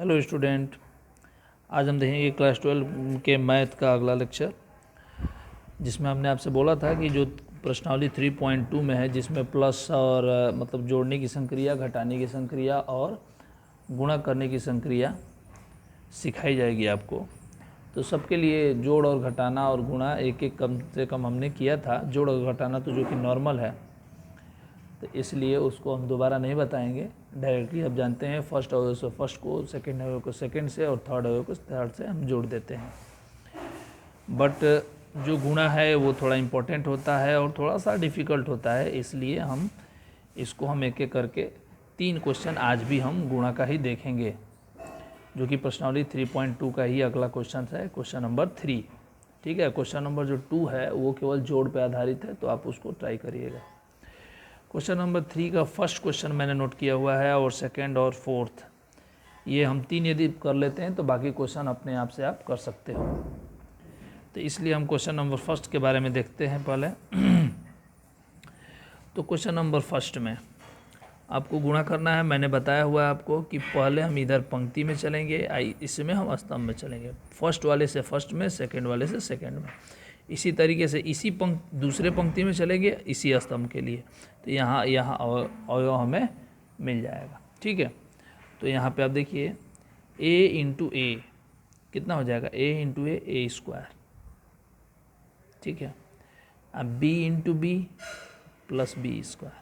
Hello student, आज हम देखेंगे क्लास 12 के मैथ का अगला लेक्चर, जिसमें हमने आपसे बोला था कि जो प्रश्नावली 3.2 में है, जिसमें प्लस और मतलब जोड़ने की संक्रिया, घटाने की संक्रिया और गुणा करने की संक्रिया सिखाई जाएगी आपको। तो सबके लिए जोड़ और घटाना और गुणा एक एक कम से कम हमने किया था। जोड़ और घटाना तो जो कि नॉर्मल है, तो इसलिए उसको हम दोबारा नहीं बताएंगे, डायरेक्टली अब जानते हैं। फर्स्ट अवयव से फर्स्ट को, सेकंड अवयव को सेकंड से और थर्ड अवयव को थर्ड से हम जोड़ देते हैं। बट जो गुणा है वो थोड़ा इम्पोर्टेंट होता है और थोड़ा सा डिफ़िकल्ट होता है, इसलिए हम एक एक करके 3 क्वेश्चन आज भी हम गुणा का ही देखेंगे, जो कि प्रश्नावली 3.2 का ही अगला क्वेश्चन है, क्वेश्चन नंबर 3। ठीक है, क्वेश्चन नंबर जो 2 है वो केवल जोड़ पे आधारित है, तो आप उसको ट्राई करिएगा। क्वेश्चन नंबर 3 का फर्स्ट क्वेश्चन मैंने नोट किया हुआ है, और सेकंड और फोर्थ ये हम 3 यदि कर लेते हैं तो बाकी क्वेश्चन अपने आप से आप कर सकते हो। तो इसलिए हम क्वेश्चन नंबर फर्स्ट के बारे में देखते हैं पहले। तो क्वेश्चन नंबर फर्स्ट में आपको गुणा करना है। मैंने बताया हुआ है आपको कि पहले हम इधर पंक्ति में चलेंगे, इसमें हम स्तंभ में चलेंगे। फर्स्ट वाले से फर्स्ट में, सेकंड वाले से सेकंड में। इसी तरीके से इसी दूसरे पंक्ति में चलेंगे इसी स्तंभ के लिए, तो यहाँ अवयव हमें मिल जाएगा। ठीक है, तो यहाँ पे आप देखिए a इंटू ए कितना हो जाएगा, a इंटू ए स्क्वायर। ठीक है, अब b into B plus B square.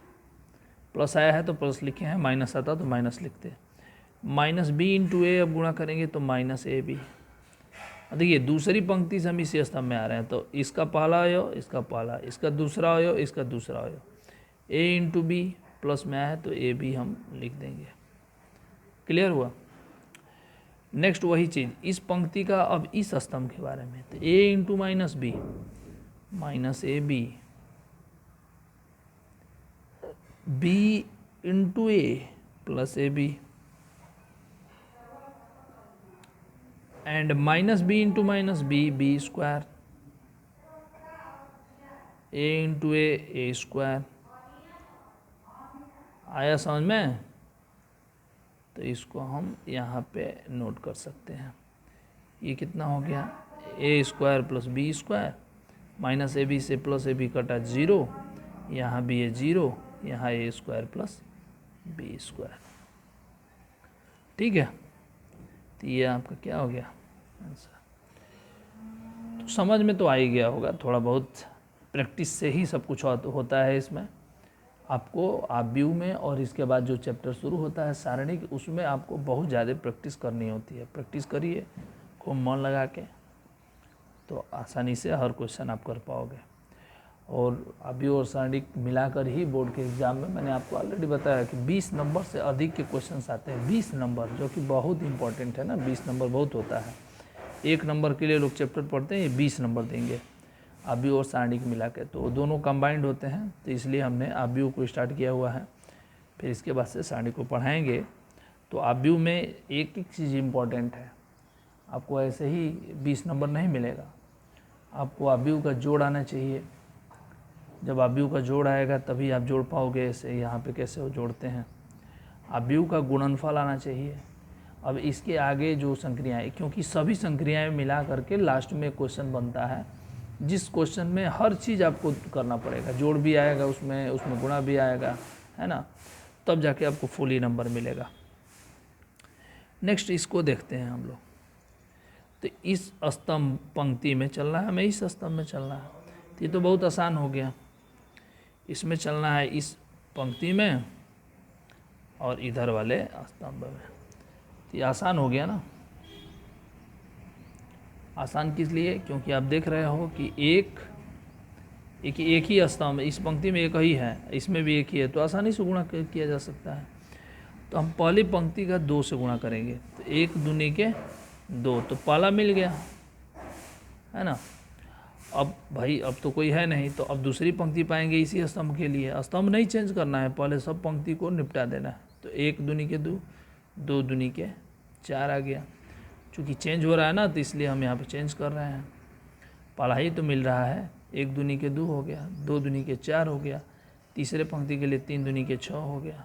Plus आया है तो प्लस लिखे हैं, माइनस आता तो माइनस लिखते हैं। माइनस बी इंटू ए अब गुणा करेंगे तो माइनस ए बी। देखिए दूसरी पंक्ति से हम इसी स्तंभ में आ रहे हैं, तो इसका पहला अवयव, इसका पहला, इसका दूसरा अवयव, इसका दूसरा अवयव। a इंटू बी प्लस में आया है तो ए बी हम लिख देंगे। क्लियर हुआ। नेक्स्ट वही चीज़ इस पंक्ति का अब इस स्तंभ के बारे में, तो a into minus B minus A B, B into A plus A B, and minus B into minus B B square, A into A square. आया समझ में? तो इसको हम यहाँ पे नोट कर सकते हैं। ये कितना हो गया, A square plus B square, minus A B से प्लस ए बी कटा 0, यहाँ भी है 0, यहाँ A square plus B square. ठीक है, तो ये आपका क्या हो गया आंसर। तो समझ में तो आ ही गया होगा, थोड़ा बहुत प्रैक्टिस से ही सब कुछ होता है इसमें। आपको आव्यूह में और इसके बाद जो चैप्टर शुरू होता है सारणिक, उसमें आपको बहुत ज़्यादा प्रैक्टिस करनी होती है। प्रैक्टिस करिए खूब मन लगा के, तो आसानी से हर क्वेश्चन आप कर पाओगे। और आव्यूह और सारणिक मिलाकर ही बोर्ड के एग्ज़ाम में मैंने आपको ऑलरेडी बताया कि 20 नंबर से अधिक के क्वेश्चंस आते हैं। 20 नंबर, जो कि बहुत इंपॉर्टेंट है ना, 20 नंबर बहुत होता है। 1 नंबर के लिए लोग चैप्टर पढ़ते हैं, ये 20 नंबर देंगे आव्यूह और सारणिक मिला के, तो दोनों कंबाइंड होते हैं। तो इसलिए हमने आव्यूह को स्टार्ट किया हुआ है, फिर इसके बाद से सारणिक को पढ़ाएंगे। तो आव्यूह में एक एक चीज़ इम्पॉर्टेंट है, आपको ऐसे ही 20 नंबर नहीं मिलेगा। आपको आव्यूह का जोड़ आना चाहिए। जब आव्यूह का जोड़ आएगा तभी आप जोड़ पाओगे। ऐसे यहाँ पे कैसे वो जोड़ते हैं। आव्यूह का गुणनफल आना चाहिए। अब इसके आगे जो संक्रियाएँ, क्योंकि सभी संक्रियाएँ मिला करके लास्ट में क्वेश्चन बनता है, जिस क्वेश्चन में हर चीज़ आपको करना पड़ेगा। जोड़ भी आएगा उसमें गुणा भी आएगा, है ना, तब जाके आपको फुल ही नंबर मिलेगा। नेक्स्ट इसको देखते हैं हम लोग। तो इस स्तंभ पंक्ति में चलना है, हमें इस स्तंभ में चलना है। तो ये तो बहुत आसान हो गया। इसमें चलना है इस पंक्ति में और इधर वाले स्तंभ में। तो ये आसान हो गया ना। आसान किस लिए, क्योंकि आप देख रहे हो कि एक ही स्तंभ, इस पंक्ति में एक ही है, इसमें भी एक ही है, तो आसानी से गुणा किया जा सकता है। तो हम पहली पंक्ति का 2 से गुणा करेंगे, तो 1 दूनी के 2, तो पहला मिल गया, है ना। अब भाई अब तो कोई है नहीं, तो अब दूसरी पंक्ति पाएंगे इसी स्तंभ के लिए। स्तंभ नहीं चेंज करना है, पहले सब पंक्ति को निपटा देना है। तो 1 दूनी के 2, 2 दूनी के 4 आ गया। चूँकि चेंज हो रहा है ना, तो इसलिए हम यहाँ पे चेंज कर रहे हैं। पहला ही तो मिल रहा है, 1 दूनी के 2 हो गया, 2 दूनी के 4 हो गया, तीसरे पंक्ति के लिए 3 दूनी के 6 हो गया।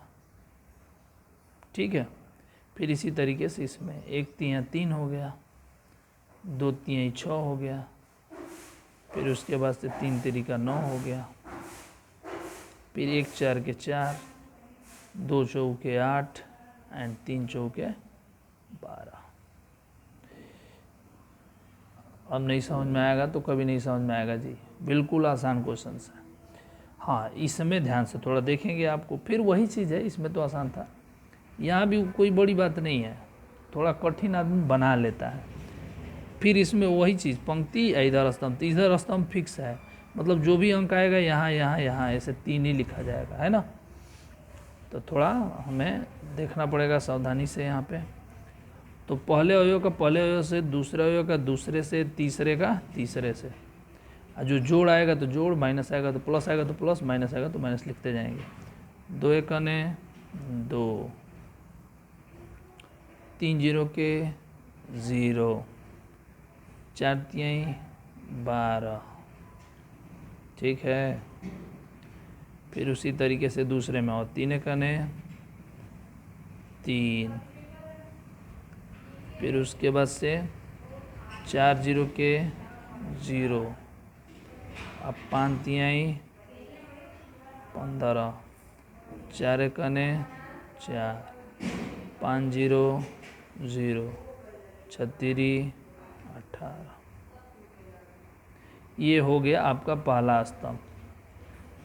ठीक है, फिर इसी तरीके से इसमें 1 तिया 3 हो गया, 2 तिया 6 हो गया, फिर उसके बाद से 3 तिरिका 9 हो गया, फिर 1 4 के 4, 2 चौके 8 एंड 3 चौके 12। अब नहीं समझ में आएगा तो कभी नहीं समझ में आएगा जी, बिल्कुल आसान क्वेश्चन है। हाँ, इसमें ध्यान से थोड़ा देखेंगे आपको, फिर वही चीज़ है, इसमें तो आसान था, यहाँ भी कोई बड़ी बात नहीं है, थोड़ा कठिन आदमी बना लेता है। फिर इसमें वही चीज़, पंक्ति इधर स्तंभ, तो इधर स्तंभ फिक्स है, मतलब जो भी अंक आएगा यहाँ यहाँ यहाँ ऐसे 3 ही लिखा जाएगा, है ना। तो थोड़ा हमें देखना पड़ेगा सावधानी से यहाँ पे। तो पहले अवयव का पहले अवयव से, दूसरे अवयव का दूसरे से, तीसरे का तीसरे से, और जो जोड़ आएगा तो जोड़, माइनस आएगा तो प्लस आएगा तो प्लस, माइनस आएगा तो माइनस लिखते जाएंगे। 2 एकने 2, 3 जीरो के 0, 4 तिहाई 12, ठीक है। फिर उसी तरीके से दूसरे में और 3 एकने 3, फिर उसके बाद से 4 जीरो के 0, अब 5 तिहाई 15, 4 एकने 4, 5 जीरो 0, 36 18। ये हो गया आपका पहला स्तंभ।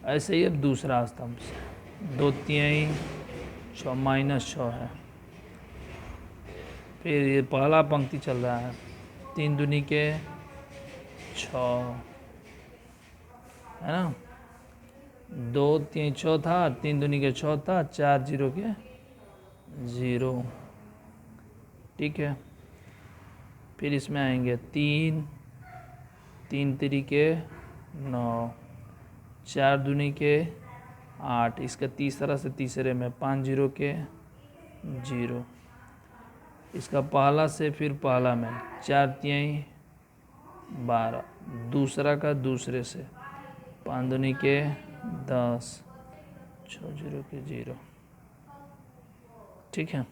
ऐसे ही अब दूसरा स्तंभ से 2 तिहाई 6 -6 है। फिर ये पहला पंक्ति चल रहा है, 3 दूनी के 6, है ना, 2 तिहाई 6 था, 3 दूनी के 6 था, 4 जीरो के 0, ठीक है। फिर इसमें आएंगे 3, 3 तिरिके 9, 4 दूनी के 8, इसका तीसरा से तीसरे में 5 जीरो के 0, इसका पहला से फिर पहला में 4 तिहाई 12, दूसरा का दूसरे से 5 दूनी के 10, 6 जीरो के 0, ठीक है।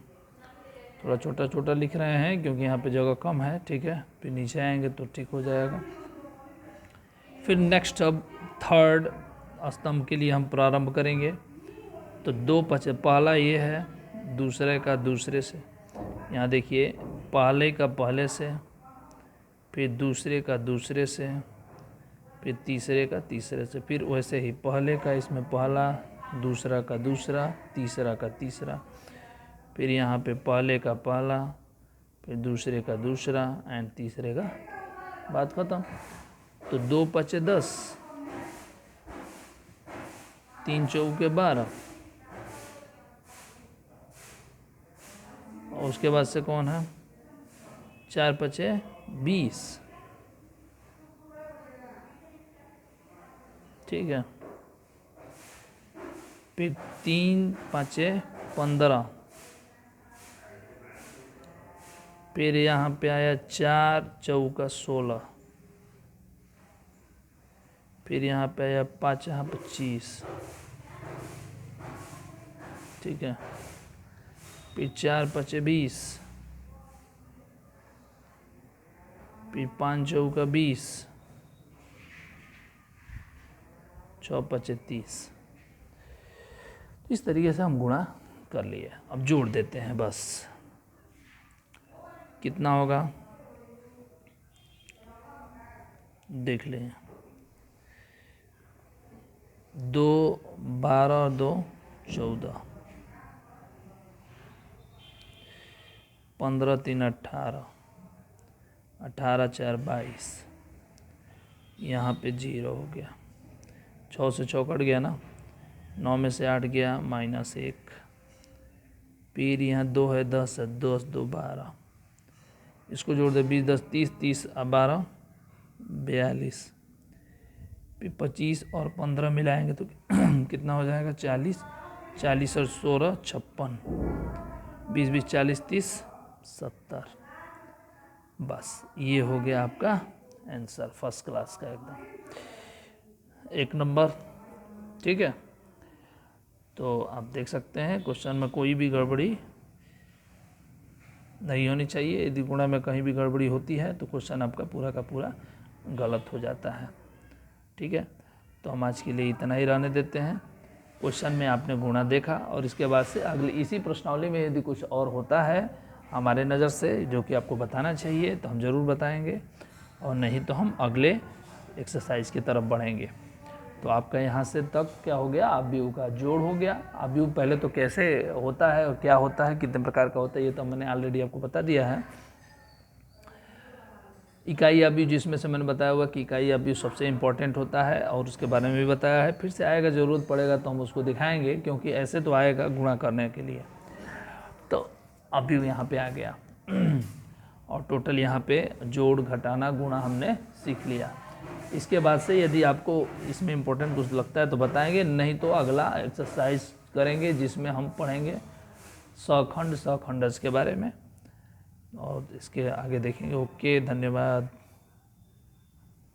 थोड़ा छोटा छोटा लिख रहे हैं क्योंकि यहाँ पे जगह कम है, ठीक है। फिर नीचे आएंगे तो ठीक हो जाएगा। फिर नेक्स्ट अब थर्ड स्तंभ के लिए हम प्रारंभ करेंगे। तो 2 पचे, पहला ये है, दूसरे का दूसरे से, यहाँ देखिए पहले का पहले से, फिर दूसरे का दूसरे से, फिर तीसरे का तीसरे से, फिर वैसे ही पहले का इसमें पहला, दूसरा का दूसरा, तीसरा का तीसरा, फिर यहाँ पे पहले का पहला, फिर दूसरे का दूसरा एंड तीसरे का, बात खत्म। तो 2 पचे 10, 3 चौके 12, और उसके बाद से कौन है, 4 पचे 20, ठीक है। फिर 3 पाँचे 15, फिर यहाँ पे आया 4 चौका 16, फिर यहाँ पे आया 5 यहाँ 25, ठीक है। फिर 4 पचे 20, फिर 5 चौका 20, 6 पचे 30। इस तरीके से हम गुणा कर लिए। अब जोड़ देते हैं बस, कितना होगा देख लें। 2 12 और 2 14, 15 3 18, 18 4 22, यहाँ पे 0 हो गया, 6 से 6 कट गया ना, 9 में से 8 गया -1, फिर यहाँ 2 है 10 है, 10 2 12, इसको जोड़ दे 20 10 30, 30 12 42, फिर 25 और 15 मिलाएंगे तो कितना हो जाएगा 40, 40 और 16 56, 20 20 40 30 70। बस ये हो गया आपका आंसर, फर्स्ट क्लास का एकदम 1 नंबर, ठीक है। तो आप देख सकते हैं क्वेश्चन में कोई भी गड़बड़ी नहीं होनी चाहिए। यदि गुणा में कहीं भी गड़बड़ी होती है तो क्वेश्चन आपका पूरा का पूरा गलत हो जाता है। ठीक है, तो हम आज के लिए इतना ही रहने देते हैं। क्वेश्चन में आपने गुणा देखा और इसके बाद से अगले इसी प्रश्नावली में यदि कुछ और होता है हमारे नज़र से जो कि आपको बताना चाहिए तो हम ज़रूर बताएंगे, और नहीं तो हम अगले एक्सरसाइज की तरफ बढ़ेंगे। तो आपका यहाँ से तक क्या हो गया, अवयव का जोड़ हो गया। अवयव पहले तो कैसे होता है और क्या होता है, कितने प्रकार का होता है, ये तो मैंने ऑलरेडी आपको बता दिया है। इकाई अवयव जिसमें से मैंने बताया हुआ कि इकाई अवयव सबसे इम्पोर्टेंट होता है और उसके बारे में भी बताया है। फिर से आएगा, ज़रूरत पड़ेगा तो हम उसको दिखाएंगे, क्योंकि ऐसे तो आएगा गुणा करने के लिए। तो अवयव यहाँ पे आ गया और टोटल यहाँ पे जोड़ घटाना गुणा हमने सीख लिया। इसके बाद से यदि आपको इसमें इम्पोर्टेंट कुछ लगता है तो बताएंगे, नहीं तो अगला एक्सरसाइज करेंगे जिसमें हम पढ़ेंगे सखंड सखंडज के बारे में और इसके आगे देखेंगे। ओके, धन्यवाद।